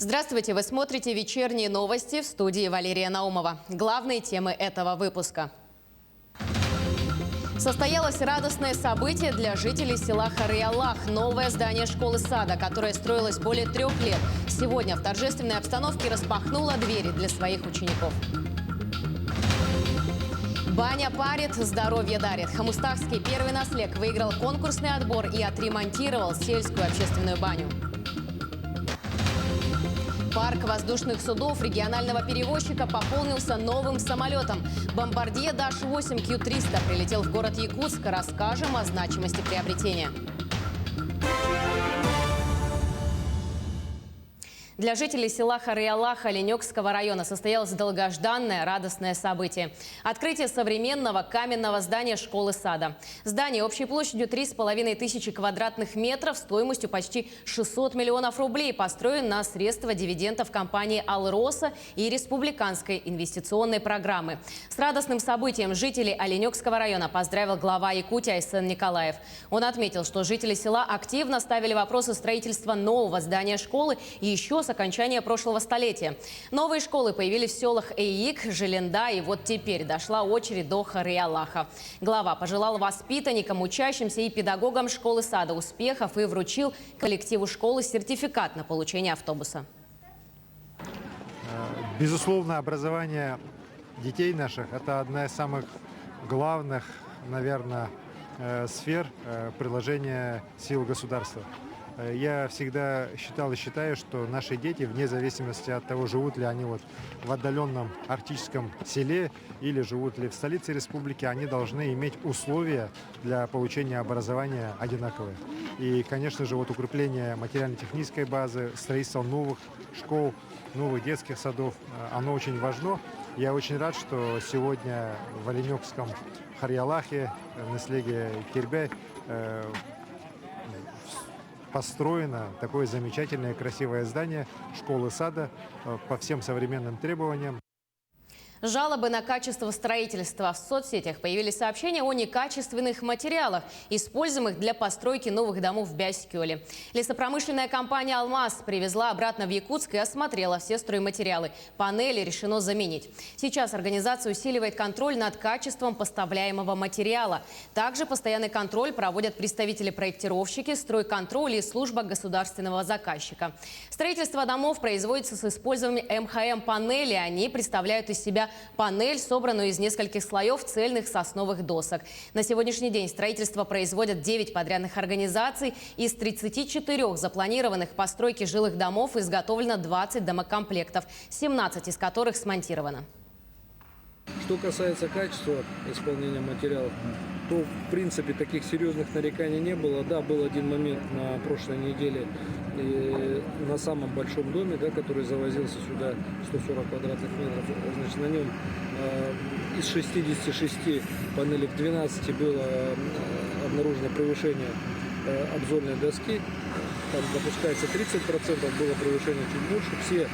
Здравствуйте! Вы смотрите «Вечерние новости», в студии Валерия Наумова. Главные темы этого выпуска. Состоялось радостное событие для жителей села Хар-и-Аллах. Новое здание школы-сада, которое строилось более 3 лет, сегодня в торжественной обстановке распахнуло двери для своих учеников. Баня парит, здоровье дарит. Хамустахский первый наследник выиграл конкурсный отбор и отремонтировал сельскую общественную баню. Парк воздушных судов регионального перевозчика пополнился новым самолетом. Бомбардье Даш-8 Q-300 прилетел в город Якутск. Расскажем о значимости приобретения. Для жителей села Хар-и-Аллах Оленёкского района состоялось долгожданное радостное событие. Открытие современного каменного здания школы-сада. Здание общей площадью 3500 квадратных метров стоимостью почти 600 миллионов рублей построен на средства дивидендов компании «Алроса» и республиканской инвестиционной программы. С радостным событием жителей Оленёкского района поздравил глава Якутии Айсен Николаев. Он отметил, что жители села активно ставили вопросы строительства нового здания школы и еще с окончания прошлого столетия. Новые школы появились в селах Эйик, Желенда, и вот теперь дошла очередь до Хар-и-Аллаха. Глава пожелал воспитанникам, учащимся и педагогам школы-сада успехов и вручил коллективу школы сертификат на получение автобуса. Безусловно, образование детей наших – это одна из самых главных, наверное, сфер приложения сил государства. Я всегда считал и считаю, что наши дети, вне зависимости от того, живут ли они в отдаленном арктическом селе или живут ли в столице республики, они должны иметь условия для получения образования одинаковые. И, конечно же, укрепление материально-технической базы, строительство новых школ, новых детских садов, оно очень важно. Я очень рад, что сегодня в Оленёкском Хар-и-Аллахе, на слеге Кирбе, построено такое замечательное красивое здание школы-сада по всем современным требованиям. Жалобы на качество строительства. В соцсетях появились сообщения о некачественных материалах, используемых для постройки новых домов в Бяскёле. Лесопромышленная компания «Алмаз» привезла обратно в Якутск и осмотрела все стройматериалы. Панели решено заменить. Сейчас организация усиливает контроль над качеством поставляемого материала. Также постоянный контроль проводят представители-проектировщики, стройконтроль и служба государственного заказчика. Строительство домов производится с использованием МХМ-панели. Они представляют из себя панель, собранную из нескольких слоев цельных сосновых досок. На сегодняшний день строительство производят 9 подрядных организаций. Из 34 запланированных постройки жилых домов изготовлено 20 домокомплектов, 17 из которых смонтировано. Что касается качества исполнения материалов, то в принципе таких серьезных нареканий не было. Да, был один момент на прошлой неделе на самом большом доме, да, который завозился сюда 140 квадратных метров. Значит, на нем из 66 панелей в 12 было обнаружено превышение обзорной доски. Там допускается 30%, было превышение чуть больше. Все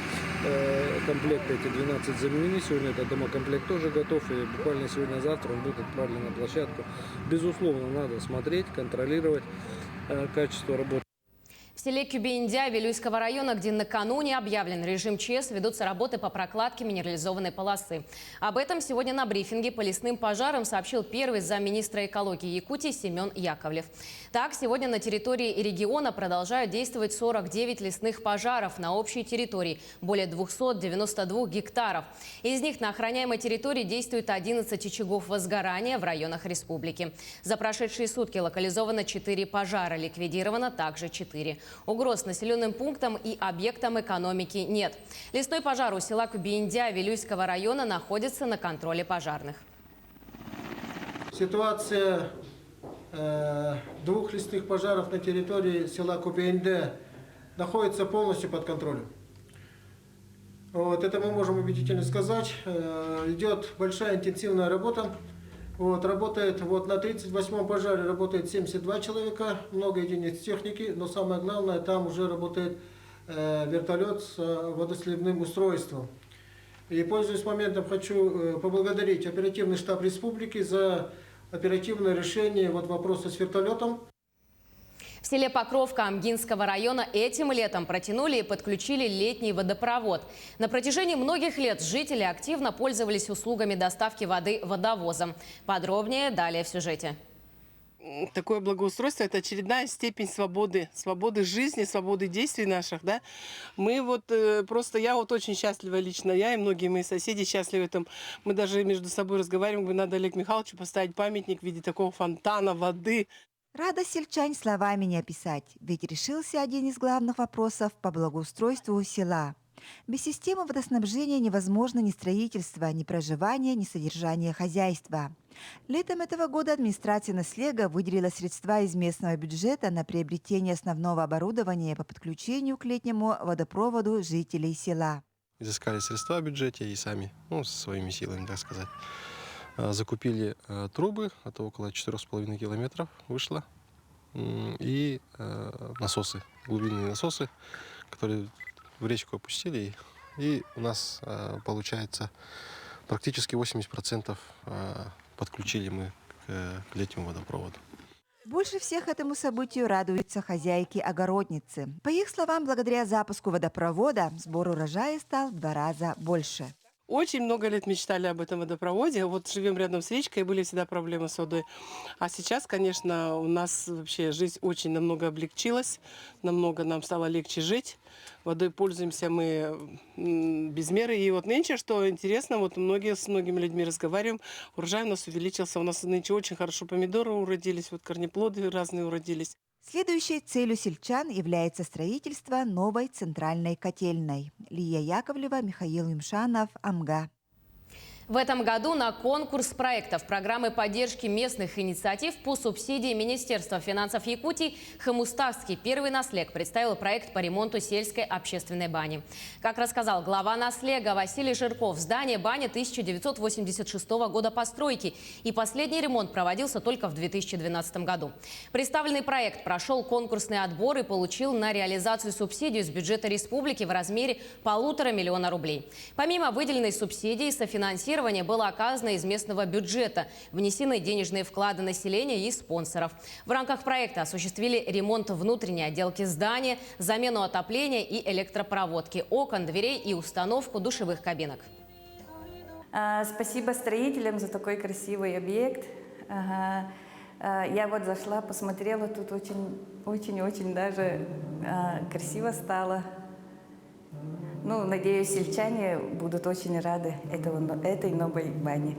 комплекты эти 12 заменены. Сегодня этот домокомплект тоже готов. И буквально сегодня-завтра он будет отправлен на площадку. Безусловно, надо смотреть, контролировать качество работы. В селе Кюбе-Индя Вилюйского района, где накануне объявлен режим ЧС, ведутся работы по прокладке минерализованной полосы. Об этом сегодня на брифинге по лесным пожарам сообщил первый замминистра экологии Якутии Семен Яковлев. Так, сегодня на территории региона продолжают действовать 49 лесных пожаров на общей территории более 292 гектаров. Из них на охраняемой территории действует 11 очагов возгорания в районах республики. За прошедшие сутки локализовано 4 пожара, ликвидировано также 4. Угроз населенным пунктам и объектам экономики нет. Лесной пожар у села Кюбе-Индя Вилюйского района находится на контроле пожарных. Ситуация двух лесных пожаров на территории села Кюбе-Индя находится полностью под контролем. Это мы можем убедительно сказать. Идет большая интенсивная работа. Работает на 38-м пожаре работает 72 человека, много единиц техники, но самое главное, там уже работает вертолет с водосливным устройством. И, пользуясь моментом, хочу поблагодарить оперативный штаб республики за оперативное решение вопроса с вертолетом. В селе Покровка Амгинского района этим летом протянули и подключили летний водопровод. На протяжении многих лет жители активно пользовались услугами доставки воды водовозом. Подробнее далее в сюжете. Такое благоустройство – это очередная степень свободы жизни, свободы действий наших, да. Мы я очень счастлива лично, я и многие мои соседи счастливы этом. Мы даже между собой разговариваем, говорим, надо Олегу Михайловичу поставить памятник в виде такого фонтана воды. Радость сельчан словами не описать, ведь решился один из главных вопросов по благоустройству села. Без системы водоснабжения невозможно ни строительство, ни проживание, ни содержание хозяйства. Летом этого года администрация Наслега выделила средства из местного бюджета на приобретение основного оборудования по подключению к летнему водопроводу жителей села. Изыскали средства в бюджете и сами, своими силами, так сказать. Закупили трубы, это около 4,5 километров вышло, и насосы, глубинные насосы, которые в речку опустили, и у нас получается практически 80% подключили мы к летнему водопроводу. Больше всех этому событию радуются хозяйки-огородницы. По их словам, благодаря запуску водопровода сбор урожая стал в 2 раза больше. Очень много лет мечтали об этом водопроводе. Вот живем рядом с речкой, были всегда проблемы с водой. А сейчас, конечно, у нас вообще жизнь очень намного облегчилась, намного нам стало легче жить. Водой пользуемся мы без меры. И вот нынче, что интересно, с многими людьми разговариваем, урожай у нас увеличился. У нас нынче очень хорошо помидоры уродились, корнеплоды разные уродились. Следующей целью сельчан является строительство новой центральной котельной. Лия Яковлева, Михаил Юмшанов, Амга. В этом году на конкурс проектов программы поддержки местных инициатив по субсидии Министерства финансов Якутии Хомуставский первый Наслег представил проект по ремонту сельской общественной бани. Как рассказал глава Наслега Василий Жирков, здание бани 1986 года постройки, и последний ремонт проводился только в 2012 году. Представленный проект прошел конкурсный отбор и получил на реализацию субсидию с бюджета республики в размере 1,5 миллиона рублей. Помимо выделенной субсидии, софинансирование было оказано из местного бюджета. Внесены денежные вклады населения и спонсоров. В рамках проекта осуществили ремонт внутренней отделки здания, замену отопления и электропроводки, окон, дверей и установку душевых кабинок. Спасибо строителям за такой красивый объект. Я зашла, посмотрела, тут очень даже красиво стало. Надеюсь, сельчане будут очень рады этой новой бане.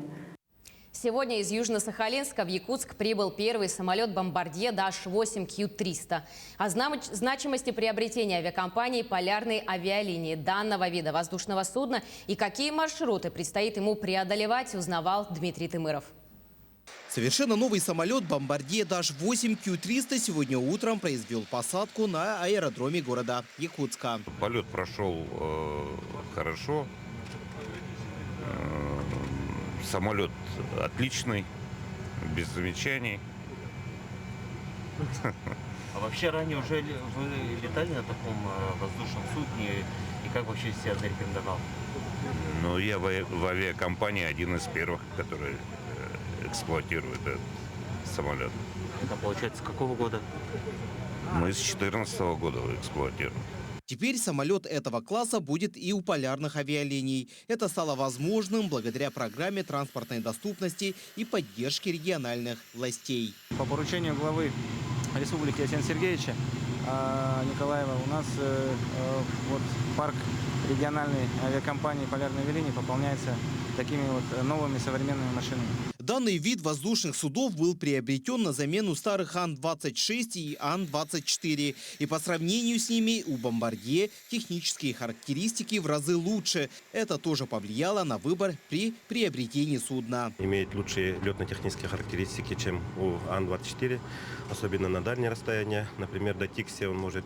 Сегодня из Южно-Сахалинска в Якутск прибыл первый самолет «Бомбардье Даш-8Q300». О значимости приобретения авиакомпании «Полярные авиалинии» данного вида воздушного судна и какие маршруты предстоит ему преодолевать, узнавал Дмитрий Тымыров. Совершенно новый самолет «Бомбардье Даш-8Q300» сегодня утром произвел посадку на аэродроме города Якутска. Полет прошел хорошо. Самолет отличный, без замечаний. А вообще ранее уже вы летали на таком воздушном судне? И как вообще себя зарекомендовал? Я в авиакомпании один из первых, который эксплуатирует этот самолет. Это получается с какого года? Мы с 2014 года эксплуатируем. Теперь самолет этого класса будет и у полярных авиалиний. Это стало возможным благодаря программе транспортной доступности и поддержки региональных властей. По поручению главы Республики Арсения Сергеевича Николаева у нас парк региональной авиакомпании «Полярные авиалинии» пополняется такими новыми современными машинами. Данный вид воздушных судов был приобретен на замену старых Ан-26 и Ан-24. И по сравнению с ними у «Бомбардье» технические характеристики в разы лучше. Это тоже повлияло на выбор при приобретении судна. Имеет лучшие летно-технические характеристики, чем у Ан-24, особенно на дальние расстояния. Например, до Тикси он может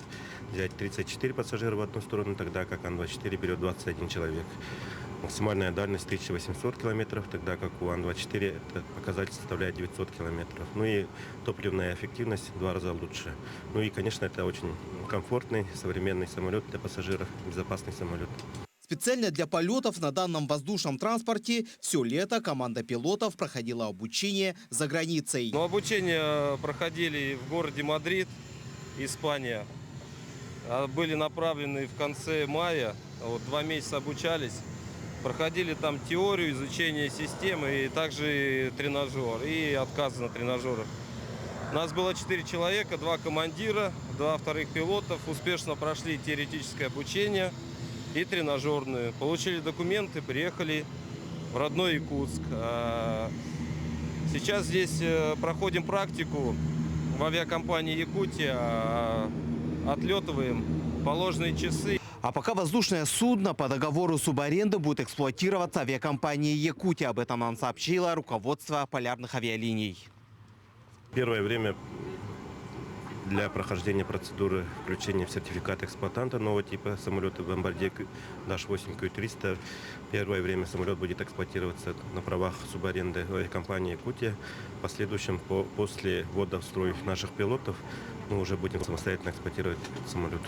взять 34 пассажира в одну сторону, тогда как Ан-24 берет 21 человек. Максимальная дальность 1800 километров, тогда как у Ан-24 этот показатель составляет 900 километров. И топливная эффективность в 2 раза лучше. И, конечно, это очень комфортный, современный самолет для пассажиров, безопасный самолет. Специально для полетов на данном воздушном транспорте все лето команда пилотов проходила обучение за границей. Обучение проходили в городе Мадрид, Испания. Были направлены в конце мая, вот 2 месяца обучались. Проходили там теорию, изучение системы и также тренажер, и отказы на тренажерах. Нас было 4 человека, 2 командира, 2 вторых пилотов. Успешно прошли теоретическое обучение и тренажерную. Получили документы, приехали в родной Якутск. Сейчас здесь проходим практику в авиакомпании «Якутия». Отлетываем положенные часы. А пока воздушное судно по договору субаренды будет эксплуатироваться авиакомпанией «Якутия». Об этом нам сообщило руководство полярных авиалиний. Первое время для прохождения процедуры включения в сертификат эксплуатанта нового типа самолета Bombardier Dash 8 Q300. Первое время самолет будет эксплуатироваться на правах субаренды авиакомпании «Якутия». В последующем, после ввода в строй наших пилотов, мы уже будем самостоятельно эксплуатировать самолет.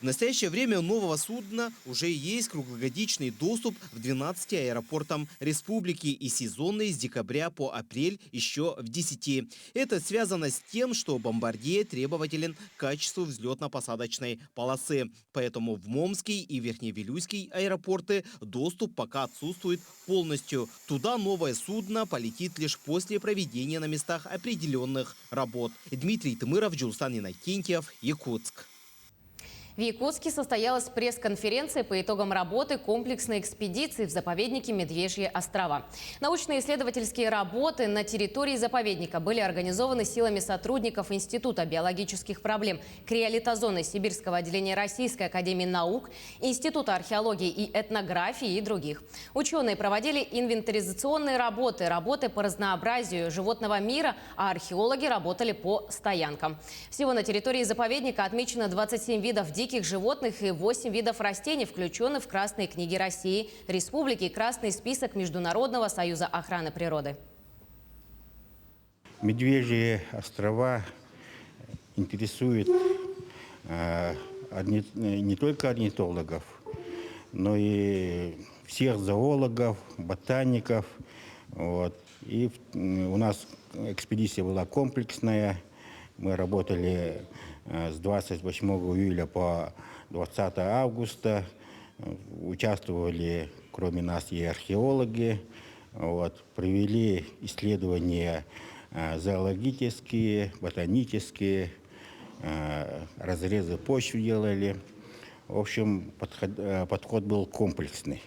В настоящее время у нового судна уже есть круглогодичный доступ в 12 аэропортам республики и сезонный с декабря по апрель еще в 10. Это связано с тем, что «Бомбардье» требователен к качеству взлетно-посадочной полосы. Поэтому в Момский и Верхневилюйский аэропорты доступ пока отсутствует полностью. Туда новое судно полетит лишь после проведения на местах определенных работ. Дмитрий Тымыров, Джулстан Иннокентьев, Якутск. В Якутске состоялась пресс-конференция по итогам работы комплексной экспедиции в заповеднике Медвежьи острова. Научно-исследовательские работы на территории заповедника были организованы силами сотрудников Института биологических проблем криолитозоны Сибирского отделения Российской академии наук, Института археологии и этнографии и других. Ученые проводили инвентаризационные работы по разнообразию животного мира, а археологи работали по стоянкам. Всего на территории заповедника отмечено 27 видов диких животных и 8 видов растений, включенных в Красные книги России, Республики и Красный список Международного союза охраны природы. Медвежьи острова интересуют не только орнитологов, но и всех зоологов, ботаников. Вот. И у нас экспедиция была комплексная. Мы работали с 28 июля по 20 августа. Участвовали, кроме нас, и археологи. Вот. Провели исследования зоологические, ботанические, разрезы почв делали. В общем, подход был комплексный.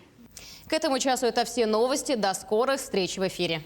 К этому часу это все новости. До скорых встреч в эфире.